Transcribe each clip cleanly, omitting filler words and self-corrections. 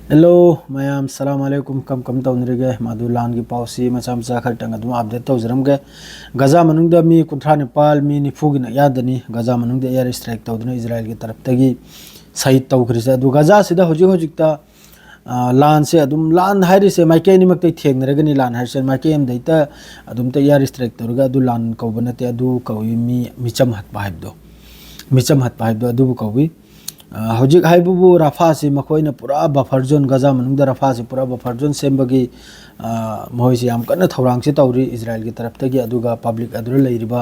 Hello ma'am सलाम अलैकुम कम कम तौनरिगे मादु लान की पाउसी मचा मचा खरटंग अदुम अपडेट तौजरमगे गजा मनुंग द मी कुंथ्रा नेपाल मी निफुगी न यादनी गजा मनुंग द एयर स्ट्राइक तौदुन इजराइल की तरफ तगी सही तौखरिसे अदु गजा सिदा होजिक होजिकता लान से अदुम लान हाइरि से माइके निमक तै थेंगनरगनि लान हाइसे माइके एम दैता अदुम त एयर स्ट्राइक तौरगा अदु लान कौबनते अदु कौई मी मिचम हत पाइबदो मिचम हत पाइबदो अदु कौई हजिक हाइबुबु राफा से मखोइना पूरा बफर जोन गजा मनुंग राफा से पूरा बफर जोन सेमबगी मोइसे याम कन्ना थौरांग से तौरी इजराइल की तरफ तगी अदुगा पब्लिक अदुर लैरिबा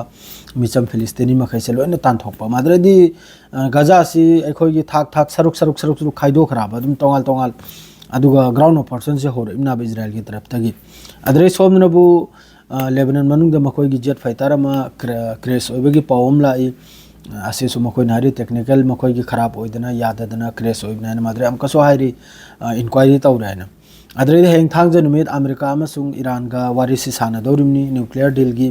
मिचम फिलिस्तीनी मखैसे लोइना तानथोकपा माद्रदी गजा से अखोइगी थाक थाक सरुक सरुक सरुक सरुक खाइदो खराब अदुम तोंगाल तोंगाल अदुगा ग्राउंड ऑपरेशन से होर इमना इजराइल की तरफ तगी अदरे सोमनबु लेबनान मनुंग मखोइगी जेट फाइटर अमा क्रैश ओइबगी पावम लाई असेसु मखोइ नारी टेक्निकल मखोइ की खराब होइदना याददना क्रैश होइबना माद्रे अमकसो हाइरि इंक्वायरी तौरायना अद्रे हेंग थांग नुमित अमेरिका अमसुंग ईरान का वारिसि सानदौरिमनि न्यूक्लियर डील की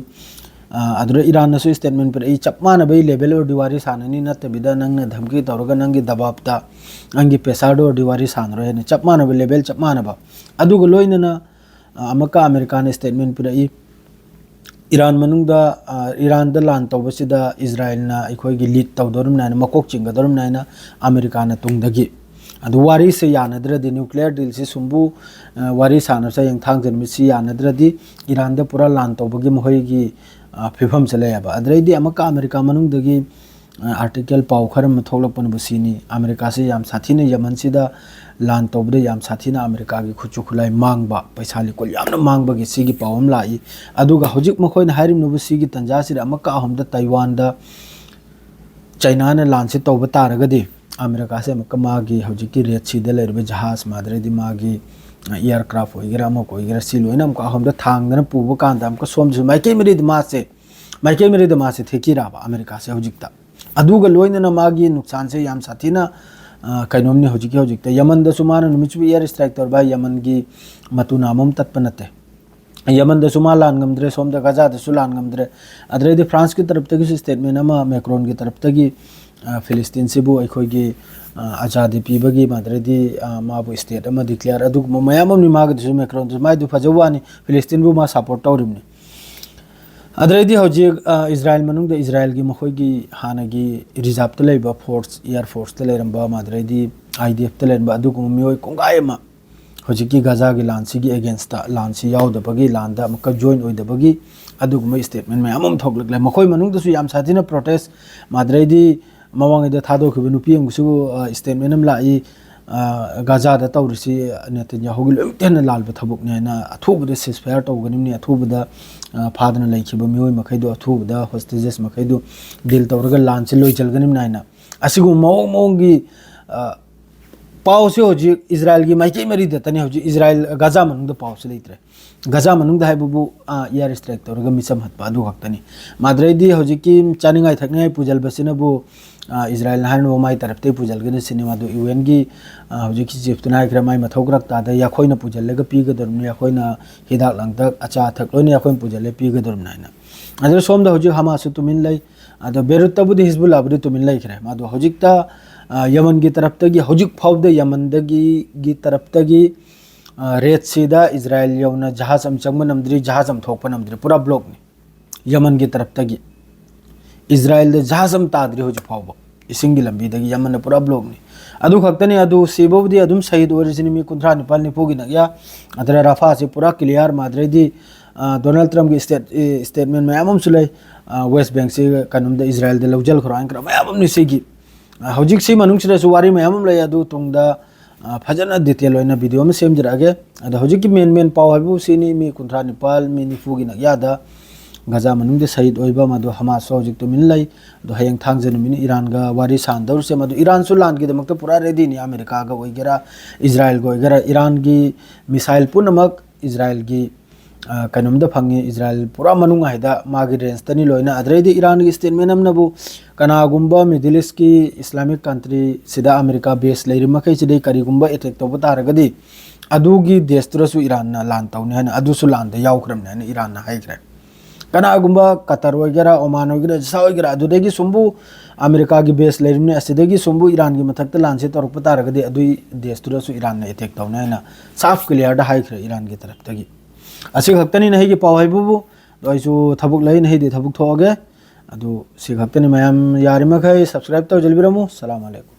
अद्रे ईरान नसु स्टेटमेंट पर चपमान बई लेवल और दिवारी साननी नतबिदा नंगना धमकी तौरगा नंगी दबाबता अंगी पेसाडो दिवारी सानरो हेने चपमान बई लेवल चपमान बा अदुगो लोइनना अमका अमेरिका ने स्टेटमेंट पर ईरान मनुंगदा ईरान द लान तौबसिदा इजराइल ना अखोइगी लीड तौदोरम नायना मकोक चिंगदोरम नायना अमेरिका ना तुंगदगी अदु वारी से यानद्रदि न्यूक्लियर डील से सुंबु वारी सानसा यंग थांग जनमिसि यानद्रदि ईरान द पूरा लान तौबगी मोहइगी फिफम चलेयाबा अद्रैदि अमका अमेरिका मनुंगदगी आर्टिकल पाउ खरम थोलपन बसिनी अमेरिका से याम साथीने यमन सिदा लान तौबदे याम साथीना अमेरिका की खुचु खुलाई मांगबा पैसा लिकोल यामना मांगबगी सिगी पावम लाई अदुगा होजिक मखोइन हारिम नुबु सिगी तंजा सिर अमका अहमद ताइवान दा चाइना ने लान से तौब तारगदि अमेरिका से अमका मागी होजिकी रेड सी दे लेरबे जहाज माद्रेदि मागी एयरक्राफ्ट होइगरा अमक होइगरा सिलोइना अमका अहमद थांगदना पुबो कांदा अमका सोमजु माइके मेरिद मासे थेकिराबा अमेरिका से होजिकता अदुगा लोइनना मागी नुकसान से याम साथीना कइनोमनी होजिकता यमन द सुमाना नुमिचु एयर स्ट्राइक तौरबा यमन की मतु नामम तत्पनते यमन द सुमा लान गमद्रे सोम द गजा द सुलान गमद्रे अद्रेदि फ्रांस की तरफ तगी स्टेटमेंट अमा मैक्रोन की तरफ तगी फिलिस्तीन सिबु अखोइगी आजादी पीबगी माद्रेदि माबु स्टेट अमा डिक्लेयर अदु मयामम नि मागदसु मैक्रोन दु माइदु फजवानी फिलिस्तीन बु मा सपोर्ट तौरिमनी अद्रेदि हौजिक इजराइल मनुंग द इजराइल की मखोइगी हानगी रिजर्व त लेबा फोर्स एयर फोर्स त लेरंबा माद्रेदि आईडीएफ त लेरंबा अदुगु मियोय कोंगायमा हौजिकी गजा की लांसी की अगेंस्ट ता लांसी यावदबगी लांदा मक जॉइन ओइदबगी अदुगु स्टेटमेंट मयामम थोगलगले मखोइ मनुंग दसु याम साथिना प्रोटेस्ट माद्रेदि मवांगदे थादोखिबे नुपी अंगसु स्टेटमेंट अम लाई गजा दा तौरिसि नेतन्याहु लोइतेन लालबे थबुकने ना अथुबदे सिसफायर तौगनिमनि अथुबदा फादना लैखिबे मियोय मखैदो अथुबदा होस्टेजेस मखैदो डील तौरगा लान से लोइचलगनिम नाइना असिगु मौंगी पाव से होजी इजराइल की माइके मरी दतने होजी इजराइल गजा मनुंग द पाव से लेत्रे गजा मनुंग द हाइबुबु एयर स्ट्राइक तौरगा मिसम हतपा अदु हक्तनी माद्रेदि होजी की चानिंगाय थकनाय पुजल बसिनबु इजराइल हान माई तरफ ते पुजलगने सिनेमा दो यूएन की होजी की चीफ तुनाय क्रमाय मथौग्रक तादा याखोइना पुजललेगा पीगदरम याखोइना हिदाक लंगतक अचा थक लोइना याखोइन पुजले पीगदरम नाइना अदर सोम द होजी हमास तुमिन लै अद बेरुतबुदि हिजबुल्लाह बुदि तुमिन लै खरे मादो होजिकता यमन की तरफ तगी होजिक फाउद यमन दगी तरफ तगी रेड सीदा इजराइल यौना जहाज अम चंगम नमद्री जहाज अम थोकप नमद्री पूरा ब्लॉक ने यमन की तरफ तगी इजराइल द जहाज अम ताद्री होजि फाउब इसिंगी लंबी दगी यमन ने पूरा ब्लॉक ने अदु खक्तने अदु सेबोबदी अदुम शहीद ओरिजिन मी कुंथ्रा नेपाल ने पोगी नगया अदर राफा से पूरा क्लियर माद्रेदी डोनाल्ड ट्रम्प की स्टेटमेंट मयामम सुलै वेस्ट बैंक से कनुम द इजराइल द लौजल खरांग क्र मयामम नि सेगी हौजिक सी मनुंग सिदा वारी मयामम लै अदु तुंगदा फजना डिटेल ओइना वीडियो में सेमजरागे अद हौजिक की मेन पाव हाबु सिनी मी कुंथ्रा नेपाल मी निफुगी नगयादा गजा मनुंग दे शहीद ओइबा मदु हमास हौजिक तो मिन लै दो हयंग थांग जनमिन ईरान गा वारी सानदौर से मदु ईरान सुलान की दमक पूरा रेडी नि अमेरिका गा ओइगेरा इजराइल गो ओइगेरा ईरान की मिसाइल पुनमक इजराइल की कनुमदा फंगे इजराइल पूरा मनुंग हाइदा मागी रेंज तनी लोइना अद्रेदि ईरान की स्टेटमेंट अमनबु कनागुंबा मिडिल ईस्ट की इस्लामिक कंट्री सिदा अमेरिका बेस लेरि मखै सिदे करिगुंबा अटैक तौब तारगदि अदुगी देशतुरसु ईरान ना लान तौने हन अदुसु लान द यावख्रम ने ईरान ना हाइग्रे कनागुम्बा कतर वगैरह ओमान वगैरह जसा वगैरह अदुदेगी सुम्बु अमेरिका की बेस लेरिमने असिदेगी सुम्बु ईरान की मथक्ता लांसे तौरप तारगदि अदुई देशतुरसु ईरान ने अटैक तौनायना साफ क्लियर दा हाइख्रे ईरान की तरफ तगी असि खक्तनी नहीं की पाव हाइबुबु दोइसु थबुक लई नहीं दे थबुक थोगे अदु सि खक्तनी मयाम यारिमखै सब्सक्राइब तौ जलबिरमु सलाम अलैकुम।